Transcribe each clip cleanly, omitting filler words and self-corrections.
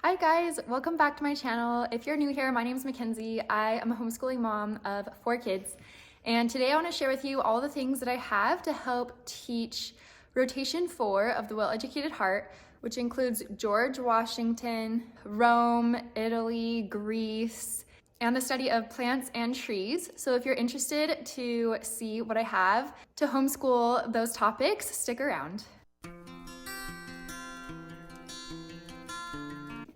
Hi guys, welcome back to my channel. If you're new here, my name is Mackenzie. I am a homeschooling mom of 4 kids. And today I want to share with you all the things that I have to help teach rotation 4 of the Well-Educated Heart, which includes George Washington, Rome, Italy, Greece, and the study of plants and trees. So if you're interested to see what I have to homeschool those topics, stick around.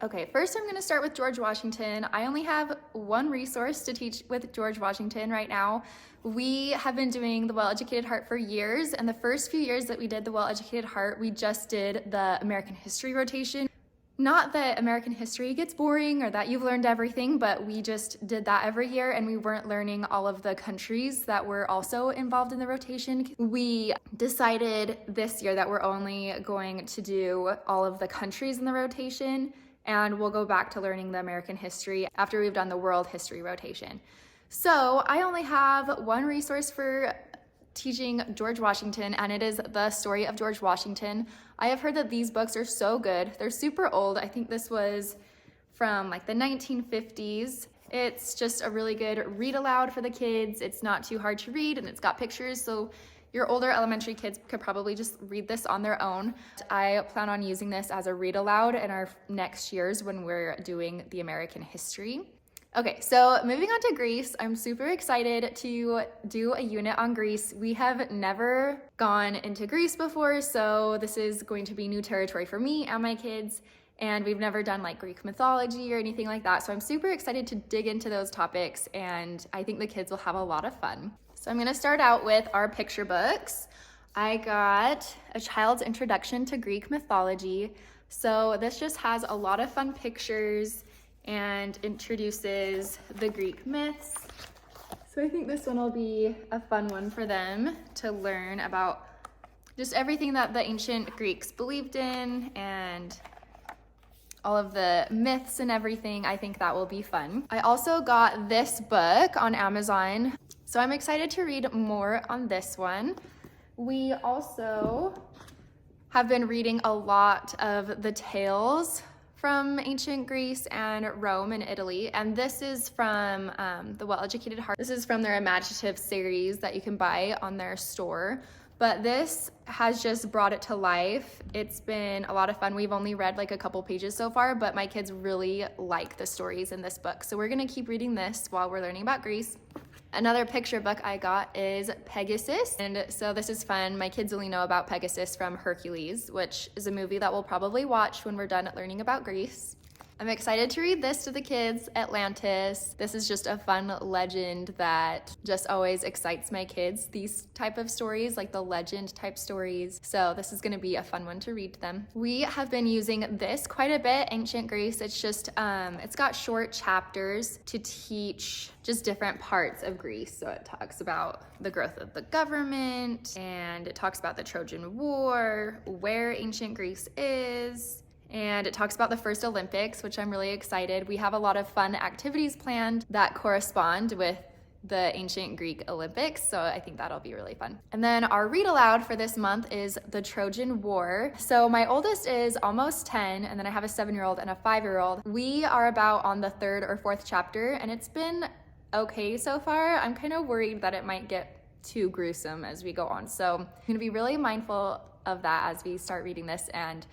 Okay, first I'm gonna start with George Washington. I only have one resource to teach with George Washington right now. We have been doing the Well-Educated Heart for years, and the first few years that we did the Well-Educated Heart, we just did the American history rotation. Not that American history gets boring or that you've learned everything, but we just did that every year and we weren't learning all of the countries that were also involved in the rotation. We decided this year that we're only going to do all of the countries in the rotation, and we'll go back to learning the American history after we've done the world history rotation. So I only have one resource for teaching George Washington, and it is the story of George Washington. I have heard that these books are so good. They're super old. I think this was from like the 1950s. It's just a really good read aloud for the kids. It's not too hard to read and it's got pictures, so your older elementary kids could probably just read this on their own. I plan on using this as a read aloud in our next years when we're doing the American history. Okay, so moving on to Greece, I'm super excited to do a unit on Greece. We have never gone into Greece before, so this is going to be new territory for me and my kids, and we've never done like Greek mythology or anything like that, so I'm super excited to dig into those topics, and I think the kids will have a lot of fun. So I'm gonna start out with our picture books. I got A Child's Introduction to Greek Mythology. So this just has a lot of fun pictures and introduces the Greek myths. So I think this one will be a fun one for them to learn about just everything that the ancient Greeks believed in and all of the myths and everything. I think that will be fun. I also got this book on Amazon, so I'm excited to read more on this one. We also have been reading a lot of the tales from ancient Greece and Rome and Italy, and this is from the Well-Educated Heart. This is from their imaginative series that you can buy on their store, but this has just brought it to life. It's been a lot of fun. We've only read like a couple pages so far, but my kids really like the stories in this book, so we're gonna keep reading this while we're learning about Greece. Another picture book I got is Pegasus, and so this is fun. My kids only know about Pegasus from Hercules, which is a movie that we'll probably watch when we're done learning about Greece. I'm excited to read this to the kids, Atlantis. This is just a fun legend that just always excites my kids, these type of stories, like the legend type stories. So this is gonna be a fun one to read to them. We have been using this quite a bit, Ancient Greece. It's just, it's got short chapters to teach just different parts of Greece. So it talks about the growth of the government, and it talks about the Trojan War, where ancient Greece is, and it talks about the first Olympics, which I'm really excited. We have a lot of fun activities planned that correspond with the ancient Greek Olympics, so I think that'll be really fun. And then our read aloud for this month is the Trojan War. So my oldest is almost 10, and then I have a 7-year-old and a 5-year-old. We are about on the 3rd or 4th chapter, and it's been okay so far. I'm kind of worried that it might get too gruesome as we go on, so I'm gonna be really mindful of that as we start reading this, and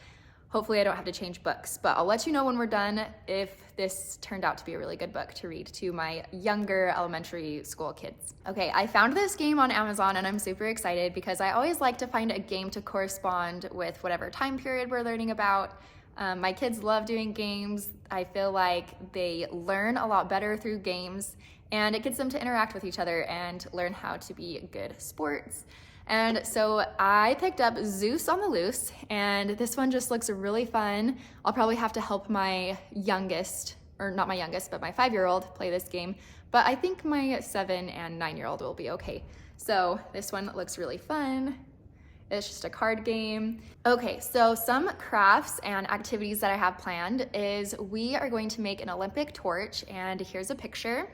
hopefully I don't have to change books, but I'll let you know when we're done if this turned out to be a really good book to read to my younger elementary school kids. Okay, I found this game on Amazon and I'm super excited because I always like to find a game to correspond with whatever time period we're learning about. My kids love doing games. I feel like they learn a lot better through games, and it gets them to interact with each other and learn how to be good sports. And so I picked up Zeus on the Loose, and this one just looks really fun. I'll probably have to help my youngest, or not my youngest, but my 5-year-old play this game, but I think my 7 and 9-year-old will be okay. So this one looks really fun. It's just a card game. Okay, so some crafts and activities that I have planned is we are going to make an Olympic torch, and here's a picture.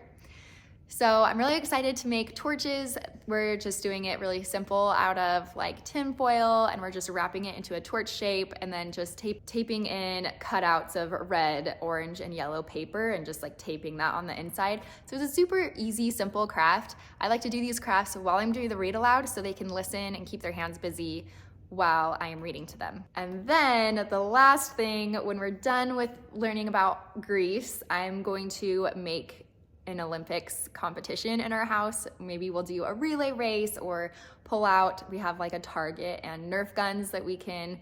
So I'm really excited to make torches. We're just doing it really simple out of like tin foil, and we're just wrapping it into a torch shape and then just taping in cutouts of red, orange, and yellow paper and just like taping that on the inside. So it's a super easy, simple craft. I like to do these crafts while I'm doing the read aloud so they can listen and keep their hands busy while I am reading to them. And then the last thing, when we're done with learning about Greece, I'm going to make an Olympics competition in our house. Maybe we'll do a relay race or pull out. We have like a target and Nerf guns that we can,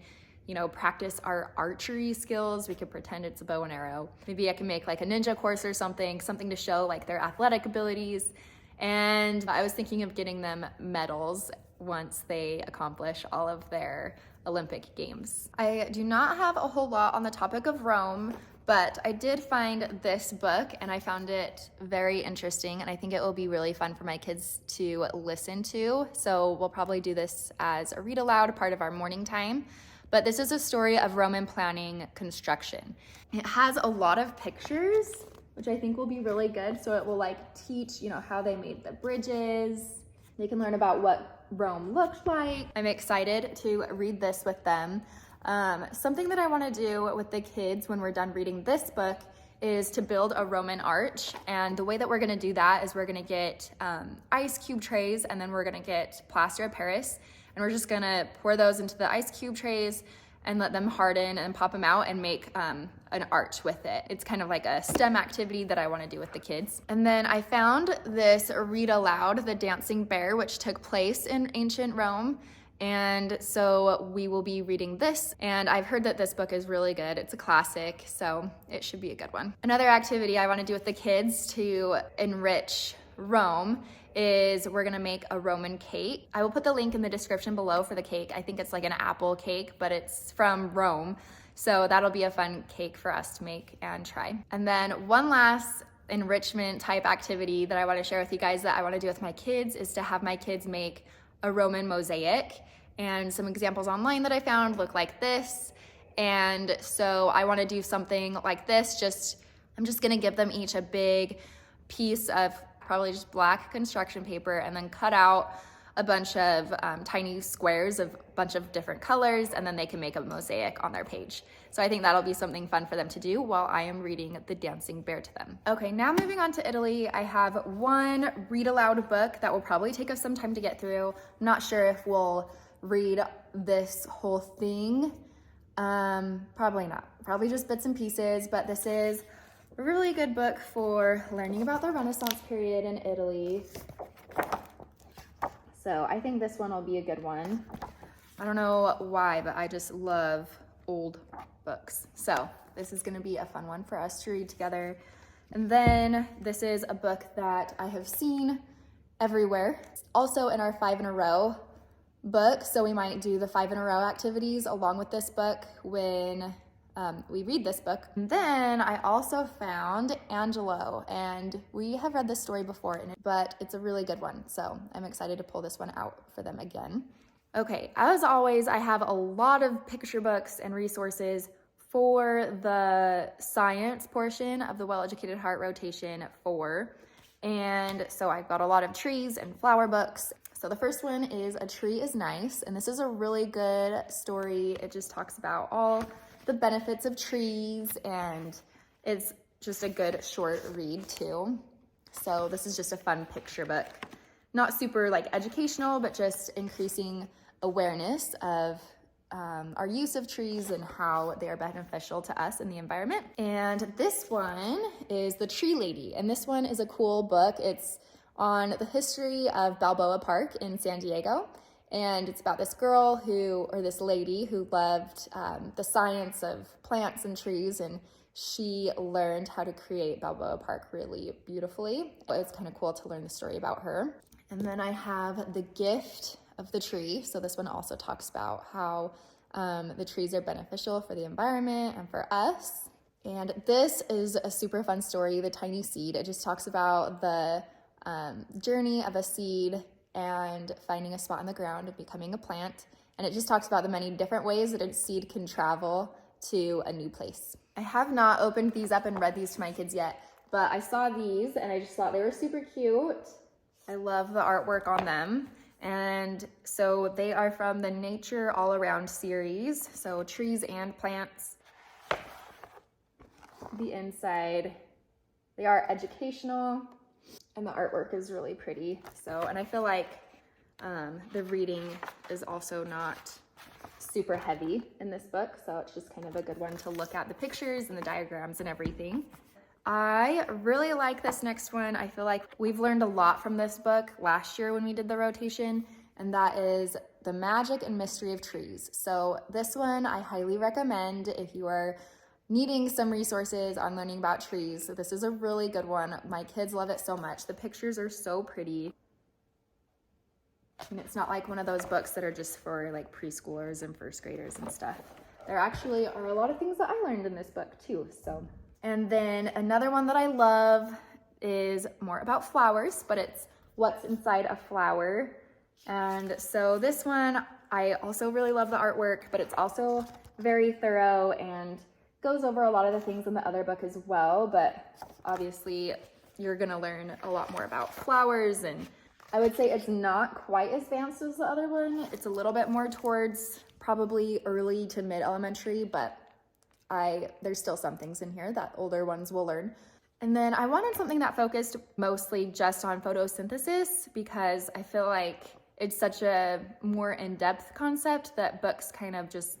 practice our archery skills. We could pretend it's a bow and arrow. Maybe I can make like a ninja course or something to show like their athletic abilities. And I was thinking of getting them medals once they accomplish all of their Olympic games. I do not have a whole lot on the topic of Rome, but I did find this book and I found it very interesting, and I think it will be really fun for my kids to listen to. So we'll probably do this as a read aloud, part of our morning time. But this is a story of Roman planning construction. It has a lot of pictures, which I think will be really good. So it will teach, how they made the bridges. They can learn about what Rome looked like. I'm excited to read this with them. Something that I want to do with the kids when we're done reading this book is to build a Roman arch. And the way that we're going to do that is we're going to get ice cube trays, and then we're going to get plaster of Paris, and we're just going to pour those into the ice cube trays and let them harden and pop them out and make an arch with it. It's kind of like a STEM activity that I want to do with the kids. And then I found this read aloud, The Dancing Bear, which took place in ancient Rome. And so we will be reading this, and I've heard that this book is really good. It's a classic, so it should be a good one. Another activity I want to do with the kids to enrich Rome is we're gonna make a Roman cake. I will put the link in the description below for the cake. I think it's like an apple cake, but it's from Rome. So that'll be a fun cake for us to make and try. And then one last enrichment type activity that I want to share with you guys that I want to do with my kids is to have my kids make a Roman mosaic. And some examples online that I found look like this. And so I want to do something like this. I'm just gonna give them each a big piece of probably just black construction paper, and then cut out a bunch of tiny squares of a bunch of different colors, and then they can make a mosaic on their page. So I think that'll be something fun for them to do while I am reading The Dancing Bear to them. Okay, now moving on to Italy, I have one read aloud book that will probably take us some time to get through. I'm not sure if we'll read this whole thing. Probably not. Probably just bits and pieces, but this is a really good book for learning about the Renaissance period in Italy. So I think this one will be a good one. I don't know why, but I just love old books. So this is gonna be a fun one for us to read together. And then this is a book that I have seen everywhere. It's also in our 5 in a row book. So we might do the 5 in a row activities along with this book when we read this book. And then I also found Angelo, and we have read this story before, but it's a really good one. So I'm excited to pull this one out for them again. Okay, as always, I have a lot of picture books and resources for the science portion of the Well-Educated Heart Rotation 4. And so I've got a lot of trees and flower books. So the first one is A Tree is Nice, and this is a really good story. It just talks about all the benefits of trees, and it's just a good short read too. So this is just a fun picture book. Not super educational, but just increasing awareness of our use of trees and how they are beneficial to us and the environment. And this one is The Tree Lady, and this one is a cool book. It's on the history of Balboa Park in San Diego. And it's about this this lady who loved the science of plants and trees, and she learned how to create Balboa Park really beautifully. It's kind of cool to learn the story about her. And then I have The Gift of the Tree. So this one also talks about how the trees are beneficial for the environment and for us. And this is a super fun story, The Tiny Seed. It just talks about the journey of a seed and finding a spot in the ground and becoming a plant. And it just talks about the many different ways that a seed can travel to a new place. I have not opened these up and read these to my kids yet, but I saw these and I just thought they were super cute. I love the artwork on them. And so they are from the Nature All Around series. So trees and plants. The inside, they are educational and the artwork is really pretty. So, and I feel like the reading is also not super heavy in this book. So it's just kind of a good one to look at the pictures and the diagrams and everything. I really like this next one. I feel like we've learned a lot from this book last year when we did the rotation, and that is The Magic and Mystery of Trees. So this one I highly recommend if you are needing some resources on learning about trees. This is a really good one. My kids love it so much. The pictures are so pretty. And it's not like one of those books that are just for like preschoolers and first graders and stuff. There actually are a lot of things that I learned in this book too, so. And then another one that I love is more about flowers, but it's What's Inside a Flower. And so this one, I also really love the artwork, but it's also very thorough and goes over a lot of the things in the other book as well. But obviously you're gonna learn a lot more about flowers, and I would say it's not quite as advanced as the other one. It's a little bit more towards probably early to mid-elementary, but there's still some things in here that older ones will learn. And then I wanted something that focused mostly just on photosynthesis because I feel like it's such a more in-depth concept that books kind of just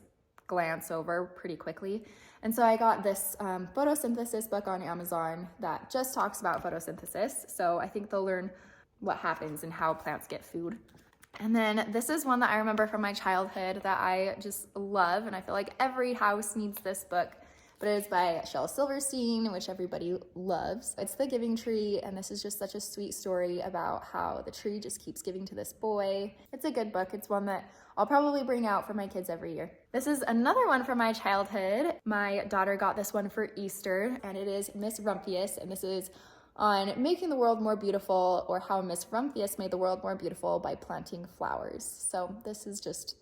glance over pretty quickly. And so I got this photosynthesis book on Amazon that just talks about photosynthesis. So I think they'll learn what happens and how plants get food. And then this is one that I remember from my childhood that I just love, and I feel like every house needs this book, but it is by Shel Silverstein, which everybody loves. It's The Giving Tree, and this is just such a sweet story about how the tree just keeps giving to this boy. It's a good book. It's one that I'll probably bring out for my kids every year. This is another one from my childhood. My daughter got this one for Easter, and it is Miss Rumphius, and this is on making the world more beautiful, or how Miss Rumphius made the world more beautiful by planting flowers. So this is just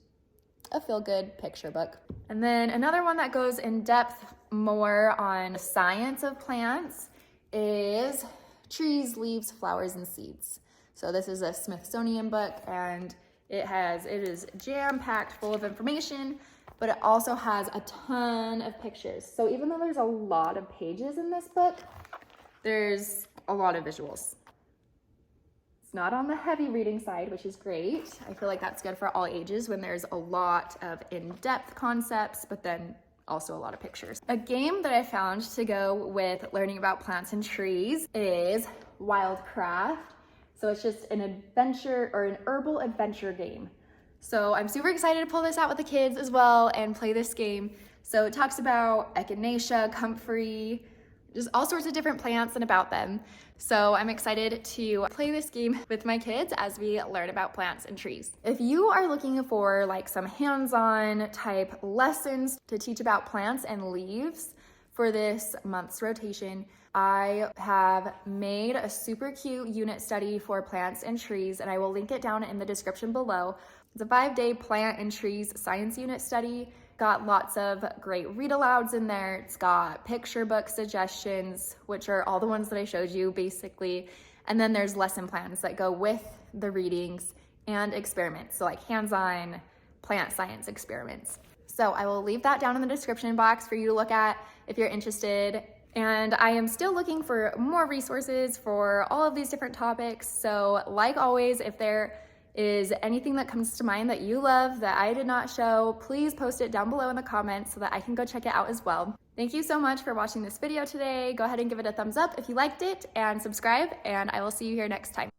a feel-good picture book. And then another one that goes in depth more on science of plants is Trees, Leaves, Flowers, and Seeds. So this is a Smithsonian book, and it is jam-packed full of information, but it also has a ton of pictures. So even though there's a lot of pages in this book, there's a lot of visuals. It's not on the heavy reading side, which is great. I feel like that's good for all ages when there's a lot of in-depth concepts, but then also a lot of pictures. A game that I found to go with learning about plants and trees is Wildcraft. So it's just an adventure or an herbal adventure game. So I'm super excited to pull this out with the kids as well and play this game. So it talks about echinacea, comfrey, just all sorts of different plants and about them. So I'm excited to play this game with my kids as we learn about plants and trees. If you are looking for like some hands-on type lessons to teach about plants and leaves for this month's rotation, I have made a super cute unit study for plants and trees, and I will link it down in the description below. It's a 5-day plant and trees science unit study. Got lots of great read alouds in there. It's got picture book suggestions, which are all the ones that I showed you basically. And then there's lesson plans that go with the readings and experiments. So like hands-on plant science experiments. So I will leave that down in the description box for you to look at if you're interested. And I am still looking for more resources for all of these different topics. So like always, if there is anything that comes to mind that you love that I did not show, please post it down below in the comments so that I can go check it out as well. Thank you so much for watching this video today. Go ahead and give it a thumbs up if you liked it and subscribe, and I will see you here next time.